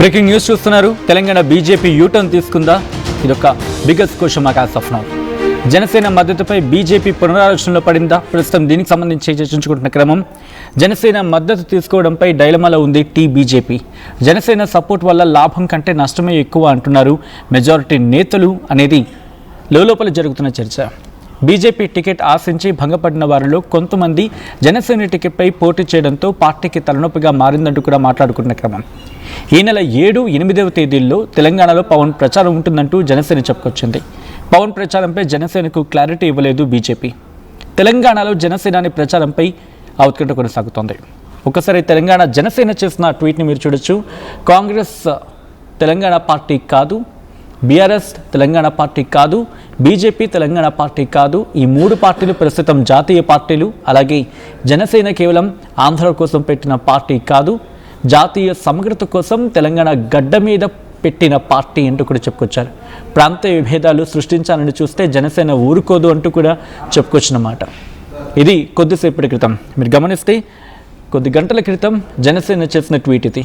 Breaking news చూస్తున్నారు. Telangana BJP U-turn తీసుకుందా? ఇదొక biggest question mark as of now. Janasena మద్దతుపై బీజేపీ పునరాలోచనలో పడిందా? ప్రస్తుతం దీనికి సంబంధించి చర్చించుకుంటున్న క్రమం. జనసేన మద్దతు తీసుకోవడంపై డైలమాలో ఉంది బీజేపీ. జనసేన సపోర్ట్ వల్ల లాభం కంటే నష్టమే ఎక్కువ అంటున్నారు మెజారిటీ నేతలు అనేది లోపల జరుగుతున్న చర్చ. బీజేపీ టికెట్ ఆశించి భంగపడిన వారిలో కొంతమంది జనసేన టికెట్పై పోటీ చేయడంతో పార్టీకి తలనొప్పిగా మారిందంటూ కూడా మాట్లాడుకున్న క్రమం. ఈ నెల 7, 8వ తేదీల్లో తెలంగాణలో పవన్ ప్రచారం ఉంటుందంటూ జనసేన చెప్పుకొచ్చింది. పవన్ ప్రచారంపై జనసేనకు క్లారిటీ ఇవ్వలేదు బీజేపీ. తెలంగాణలో జనసేనాని ప్రచారంపై ఉత్కంఠ కొనసాగుతోంది. ఒకసారి తెలంగాణ జనసేన చేసిన ట్వీట్ని మీరు చూడొచ్చు. కాంగ్రెస్ తెలంగాణ పార్టీ కాదు, బీఆర్ఎస్ తెలంగాణ పార్టీ కాదు, బీజేపీ తెలంగాణ పార్టీ కాదు. ఈ 3 పార్టీలు ప్రస్తుతం జాతీయ పార్టీలు. అలాగే జనసేన కేవలం ఆంధ్ర కోసం పెట్టిన పార్టీ కాదు, జాతీయ సమగ్రత కోసం తెలంగాణ గడ్డ మీద పెట్టిన పార్టీ అంటూ కూడా చెప్పుకొచ్చారు. ప్రాంతీయ విభేదాలు సృష్టించాలని చూస్తే జనసేన ఊరుకోదు అంటూ కూడా చెప్పుకొచ్చినమాట. ఇది కొద్దిసేపటి క్రితం మీరు గమనిస్తే, కొద్ది గంటల క్రితం జనసేన చేసిన ట్వీట్ ఇది.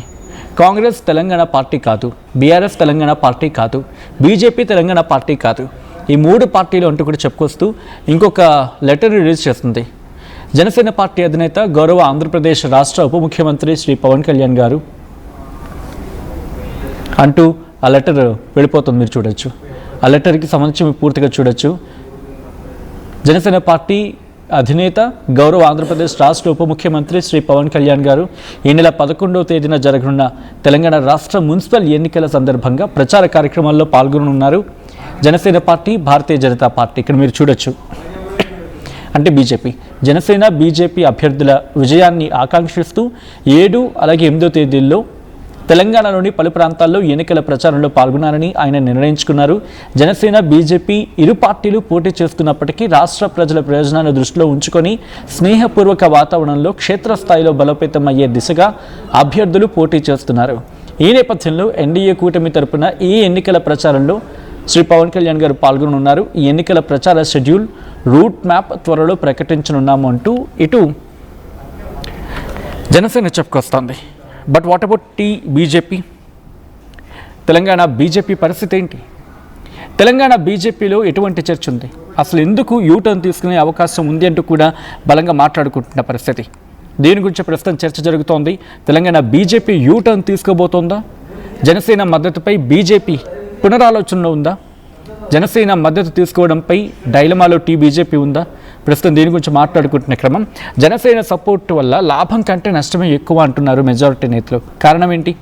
కాంగ్రెస్ తెలంగాణ పార్టీ కాదు, బీఆర్ఎస్ తెలంగాణ పార్టీ కాదు, బీజేపీ తెలంగాణ పార్టీ కాదు. ఈ 3 పార్టీలు అంటూ కూడా చెప్పుకొస్తూ ఇంకొక లెటర్ రిలీజ్ చేస్తుంది. జనసేన పార్టీ అధినేత గౌరవ ఆంధ్రప్రదేశ్ రాష్ట్ర ఉప ముఖ్యమంత్రి శ్రీ పవన్ కళ్యాణ్ గారు అంటూ ఆ లెటర్ వెళ్ళిపోతుంది. మీరు చూడొచ్చు. ఆ లెటర్కి సంబంధించి మీరు పూర్తిగా చూడొచ్చు. జనసేన పార్టీ అధినేత గౌరవ ఆంధ్రప్రదేశ్ రాష్ట్ర ఉప ముఖ్యమంత్రి శ్రీ పవన్ కళ్యాణ్ గారు ఈ నెల 11వ తేదీన జరగనున్న తెలంగాణ రాష్ట్ర మున్సిపల్ ఎన్నికల సందర్భంగా ప్రచార కార్యక్రమాల్లో పాల్గొనున్నారు. జనసేన పార్టీ, భారతీయ జనతా పార్టీ ఇక్కడ మీరు చూడొచ్చు. అంటే బీజేపీ, జనసేన బీజేపీ అభ్యర్థుల విజయాన్ని ఆకాంక్షిస్తూ 7 అలాగే 8వ తేదీల్లో తెలంగాణలోని పలు ప్రాంతాల్లో ఎన్నికల ప్రచారంలో పాల్గొన్నారని ఆయన నిర్ణయించుకున్నారు. జనసేన బీజేపీ ఇరు పార్టీలు పోటీ చేస్తున్నప్పటికీ రాష్ట్ర ప్రజల ప్రయోజనాలను దృష్టిలో ఉంచుకొని స్నేహపూర్వక వాతావరణంలో క్షేత్రస్థాయిలో బలోపేతమయ్యే దిశగా అభ్యర్థులు పోటీ చేస్తున్నారు. ఈ నేపథ్యంలో ఎన్డీఏ కూటమి తరపున ఈ ఎన్నికల ప్రచారంలో శ్రీ పవన్ కళ్యాణ్ గారు పాల్గొనున్నారు. ఈ ఎన్నికల ప్రచార షెడ్యూల్, రూట్ మ్యాప్ త్వరలో ప్రకటించనున్నాము అంటూ ఇటు జనసేన చెప్పుకొస్తోంది. But what about BJP? Telangana BJP పరిస్థితి ఏంటి? తెలంగాణ బీజేపీలో ఎటువంటి చర్చ ఉంది? అసలు ఎందుకు యూటర్న్ తీసుకునే అవకాశం ఉంది అంటూ కూడా బలంగా మాట్లాడుకుంటున్న పరిస్థితి. దీని గురించి ప్రస్తుతం చర్చ జరుగుతోంది. తెలంగాణ బీజేపీ యూటర్న్ తీసుకోబోతోందా? జనసేన మద్దతుపై బీజేపీ పునరాలోచనలో ఉందా? జనసేన మద్దతు తీసుకోవడంపై డైలమాలో బీజేపీ ఉందా? ప్రస్తుతం దీని గురించి మాట్లాడుకుంటున్న క్రమం. జనసేన సపోర్ట్ వల్ల లాభం కంటే నష్టమే ఎక్కువ అంటున్నారు మెజారిటీ నేతలు. కారణం ఏంటి?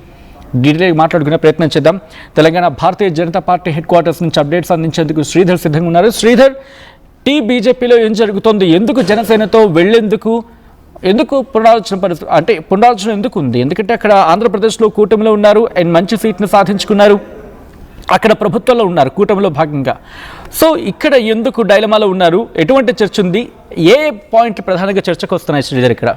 డీటెయిల్గా మాట్లాడుకునే ప్రయత్నం చేద్దాం. Telangana Bharatiya Janata party head quarters నుంచి అప్డేట్స్ అందించేందుకు శ్రీధర్ సిద్ధంగా ఉన్నారు. శ్రీధర్, బీజేపీలో ఏం జరుగుతోంది? ఎందుకు జనసేనతో వెళ్లేందుకు, ఎందుకు పునరాలోచన పరిస్థితి, అంటే పునరాలోచన ఎందుకు ఉంది? ఎందుకంటే అక్కడ ఆంధ్రప్రదేశ్లో కూటమిలో ఉన్నారు అండ్ మంచి సీట్ను సాధించుకున్నారు, అక్కడ ప్రభుత్వంలో ఉన్నారు కూటమిలో భాగంగా. సో ఇక్కడ ఎందుకు డైలమాలో ఉన్నారు? ఎటువంటి చర్చ ఉంది? ఏ పాయింట్ ప్రధానంగా చర్చకు వస్తున్నాయి శ్రీధర్ ఇక్కడ?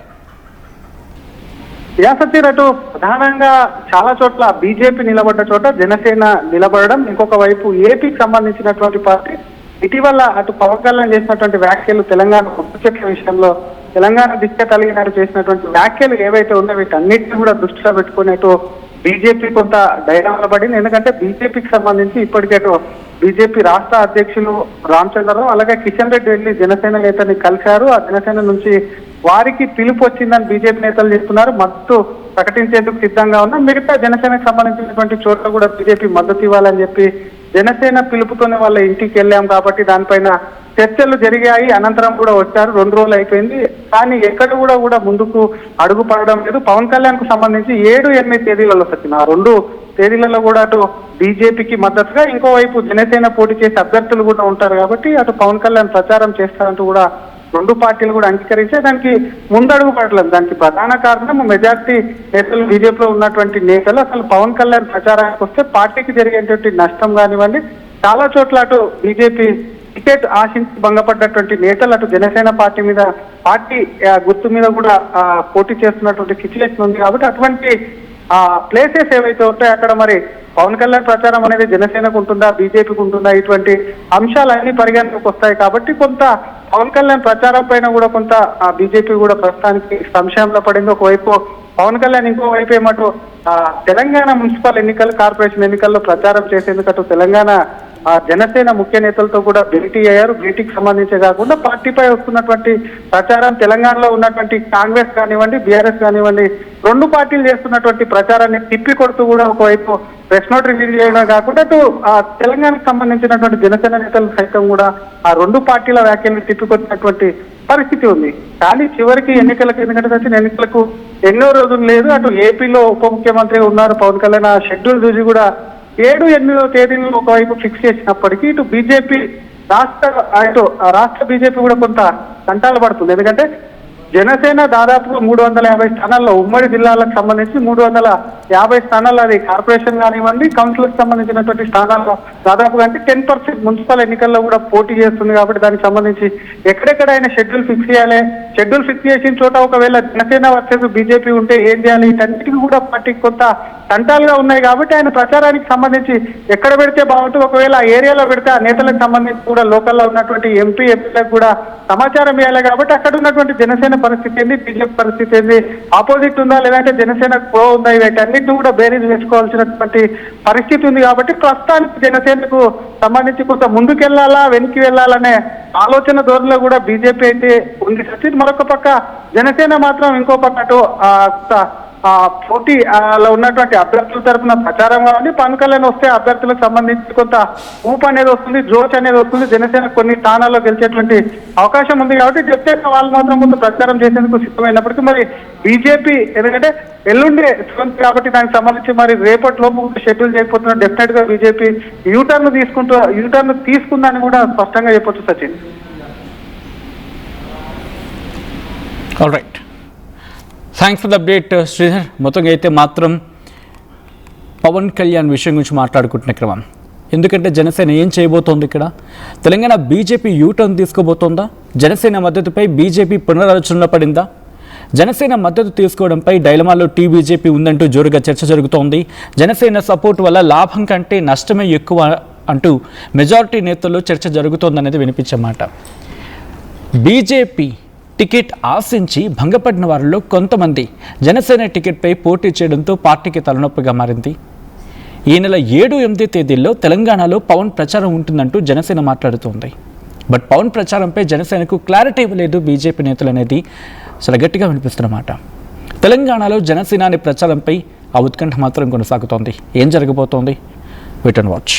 అటు ప్రధానంగా చాలా చోట్ల బీజేపీ నిలబడ్డ చోట జనసేన నిలబడడం, ఇంకొక వైపు ఏపీకి సంబంధించినటువంటి పార్టీ ఇటీవల అటు పవన్ కళ్యాణ్ చేసినటువంటి వ్యాఖ్యలు, తెలంగాణ కొత్త చెట్ల విషయంలో తెలంగాణ దిశ తల్లి గారు చేసినటువంటి వ్యాఖ్యలు ఏవైతే ఉన్నాయో వీటన్నిటిని కూడా దృష్టిలో పెట్టుకుని అటు బీజేపీ కొంత డైలామాలో పడింది. ఎందుకంటే బీజేపీకి సంబంధించి ఇప్పటికే బీజేపీ రాష్ట్ర అధ్యక్షులు రామచంద్రరావు అలాగే కిషన్ రెడ్డి వెళ్లి జనసేన నేతని కలిశారు. ఆ జనసేన నుంచి వారికి పిలుపు వచ్చిందని బీజేపీ నేతలు చెప్తున్నారు. మద్దతు ప్రకటించేందుకు సిద్ధంగా ఉన్నారు. మిగతా జనసేనకు సంబంధించినటువంటి చోట్ల కూడా బీజేపీ మద్దతు ఇవ్వాలని చెప్పి జనసేన పిలుపుతోనే వాళ్ళ ఇంటికి వెళ్ళాం కాబట్టి దానిపైన చర్చలు జరిగాయి. అనంతరం కూడా వచ్చారు. 2 రోజులు అయిపోయింది, కానీ ఎక్కడ కూడా ముందుకు అడుగు పడడం లేదు. పవన్ కళ్యాణ్ కు సంబంధించి 7, 8 తేదీలలో వచ్చిన ఆ 2 తేదీలలో కూడా అటు బీజేపీకి మద్దతుగా ఇంకోవైపు జనసేన పోటీ చేసే అభ్యర్థులు కూడా ఉంటారు కాబట్టి అటు పవన్ కళ్యాణ్ ప్రచారం చేస్తారంటూ కూడా 2 పార్టీలు కూడా అంగీకరించే దానికి ముందడుగు పడలేదు. దానికి ప్రధాన కారణం మెజార్టీ నేతలు, బీజేపీలో ఉన్నటువంటి నేతలు అసలు పవన్ కళ్యాణ్ ప్రచారానికి వస్తే పార్టీకి జరిగేటువంటి నష్టం కానివ్వండి, చాలా చోట్ల అటు బీజేపీ టికెట్ ఆశించి భంగపడ్డటువంటి నేతలు అటు జనసేన పార్టీ మీద, పార్టీ గుర్తు మీద కూడా పోటీ చేస్తున్నటువంటి సిచ్యువేషన్ ఉంది. కాబట్టి అటువంటి ప్లేసెస్ ఏవైతే ఉంటాయో అక్కడ మరి పవన్ కళ్యాణ్ ప్రచారం అనేది జనసేనకు ఉంటుందా, బీజేపీకి ఉంటుందా, ఇటువంటి అంశాలన్నీ పరిగణలోకి వస్తాయి. కాబట్టి కొంత పవన్ కళ్యాణ్ ప్రచారం పైన కూడా కొంత బీజేపీ కూడా ప్రస్తుతానికి సంశయంలో పడింది. ఒకవైపు పవన్ కళ్యాణ్ ఇంకోవైపు ఏమటు తెలంగాణ మున్సిపల్ ఎన్నికలు కార్పొరేషన్ ఎన్నికల్లో ప్రచారం చేసేందుకు అటు తెలంగాణ జనసేన ముఖ్య నేతలతో కూడా భేటీ అయ్యారు. భేటీకి సంబంధించే కాకుండా పార్టీపై వస్తున్నటువంటి ప్రచారం, తెలంగాణలో ఉన్నటువంటి కాంగ్రెస్ కానివ్వండి, బీఆర్ఎస్ కానివ్వండి, రెండు పార్టీలు చేస్తున్నటువంటి ప్రచారాన్ని తిప్పి కొడుతూ కూడా ఒకవైపు ప్రెస్ నోట్ రిలీజ్ చేయడం కాకుండా అటు తెలంగాణకు సంబంధించినటువంటి జనసేన నేతలు సైతం కూడా ఆ రెండు పార్టీల వ్యాఖ్యలను తిప్పికొట్టినటువంటి పరిస్థితి ఉంది. కానీ చివరికి ఎందుకంటే వచ్చిన ఎన్నికలకు ఎన్నో రోజులు లేదు. అటు ఏపీలో ఉప ముఖ్యమంత్రి ఉన్నారు పవన్ కళ్యాణ్. ఆ షెడ్యూల్ చూసి కూడా 7-8 తేదీలను ఒకవైపు ఫిక్స్ చేసినప్పటికీ ఇటు బీజేపీ రాష్ట్ర బీజేపీ కూడా కొంత కంటాలు పడుతుంది. ఎందుకంటే జనసేన దాదాపుగా 350 స్థానాల్లో ఉమ్మడి జిల్లాలకు సంబంధించి 350 స్థానాల్లో అది కార్పొరేషన్ కానివ్వండి, కౌన్సిల్కి సంబంధించినటువంటి స్థానాల్లో దాదాపుగా అంటే 10% మున్సిపల్ ఎన్నికల్లో కూడా పోటీ చేస్తుంది. కాబట్టి దానికి సంబంధించి ఎక్కడెక్కడైనా షెడ్యూల్ ఫిక్స్ చేయాలి. షెడ్యూల్ ఫిక్స్ చేసిన చోట ఒకవేళ జనసేన వర్సెస్ బీజేపీ ఉంటే ఏం చేయాలి, వీటన్నిటికీ కూడా పార్టీకి కొంత తంటాలుగా ఉన్నాయి. కాబట్టి ఆయన ప్రచారానికి సంబంధించి ఎక్కడ పెడితే బాగుంటుంది, ఒకవేళ ఆ ఏరియాలో పెడితే ఆ నేతలకు సంబంధించి కూడా లోకల్లో ఉన్నటువంటి ఎంపీలకు కూడా సమాచారం ఇవ్వాలి. కాబట్టి అక్కడ ఉన్నటువంటి జనసేన పరిస్థితి ఏంది, బీజేపీ పరిస్థితి ఏంది, ఆపోజిట్ ఉందా లేదంటే జనసేన ప్రో ఉందా, వీటన్నిటిని కూడా బేరీజ్ వేసుకోవాల్సినటువంటి పరిస్థితి ఉంది. కాబట్టి ప్రస్తుతానికి జనసేనకు సంబంధించి కొంత ముందుకెళ్లాలా వెనక్కి వెళ్లాలనే ఆలోచన ధోరణిలో కూడా బీజేపీ అయితే ఉంది సచిన్. మరొక పక్క జనసేన మాత్రం ఇంకో పక్కటు పోటీలో ఉన్నటువంటి అభ్యర్థుల తరఫున ప్రచారం కావాలి. పవన్ కళ్యాణ్ వస్తే అభ్యర్థులకు సంబంధించి కొంత ఊపు అనేది వస్తుంది, జోష్ అనేది వస్తుంది. జనసేన కొన్ని స్థానాల్లో గెలిచేటువంటి అవకాశం ఉంది. కాబట్టి జనసేన వాళ్ళు మాత్రం కొంత ప్రచారం చేసేందుకు సిద్ధమైనప్పటికీ మరి బీజేపీ ఎందుకంటే ఎల్లుండి కాబట్టి దానికి సంబంధించి మరి రేపటి లోపు షెడ్యూల్ చేయకపోతున్నా డెఫినెట్ గా బీజేపీ యూటర్న్ తీసుకుందని కూడా స్పష్టంగా చెప్పొచ్చు Sachin. All right, thanks for the update Sridhar. మొత్తంగా అయితే మాత్రం పవన్ కళ్యాణ్ విషయం గురించి మాట్లాడుకుంటున్న క్రమం, ఎందుకంటే జనసేన ఏం చేయబోతోంది ఇక్కడ? తెలంగాణ బీజేపీ యూటర్న్ తీసుకోబోతోందా? జనసేన మద్దతుపై బీజేపీ పునరాలోచనలో పడిందా? జనసేన మద్దతు తీసుకోవడంపై డైలమాలో బీజేపీ ఉందంటూ జోరుగా చర్చ జరుగుతోంది. జనసేన సపోర్ట్ వల్ల లాభం కంటే నష్టమే ఎక్కువ అంటూ మెజారిటీ నేతల్లో చర్చ జరుగుతోందనేది వినిపించే మాట. బీజేపీ టికెట్ ఆశించి భంగపడిన వారిలో కొంతమంది జనసేన టికెట్పై పోటీ చేయడంతో పార్టీకి తలనొప్పిగా మారింది. ఈ నెల 7-8 తేదీల్లో తెలంగాణలో పవన్ ప్రచారం ఉంటుందంటూ జనసేన మాట్లాడుతోంది. బట్ పవన్ ప్రచారంపై జనసేనకు క్లారిటీ ఇవ్వలేదు బీజేపీ నేతలు అనేది చాలా గట్టిగా వినిపిస్తున్నమాట. తెలంగాణలో జనసేనాని ప్రచారంపై ఆ ఉత్కంఠ మాత్రం కొనసాగుతోంది. ఏం జరగబోతోంది? Wait and watch.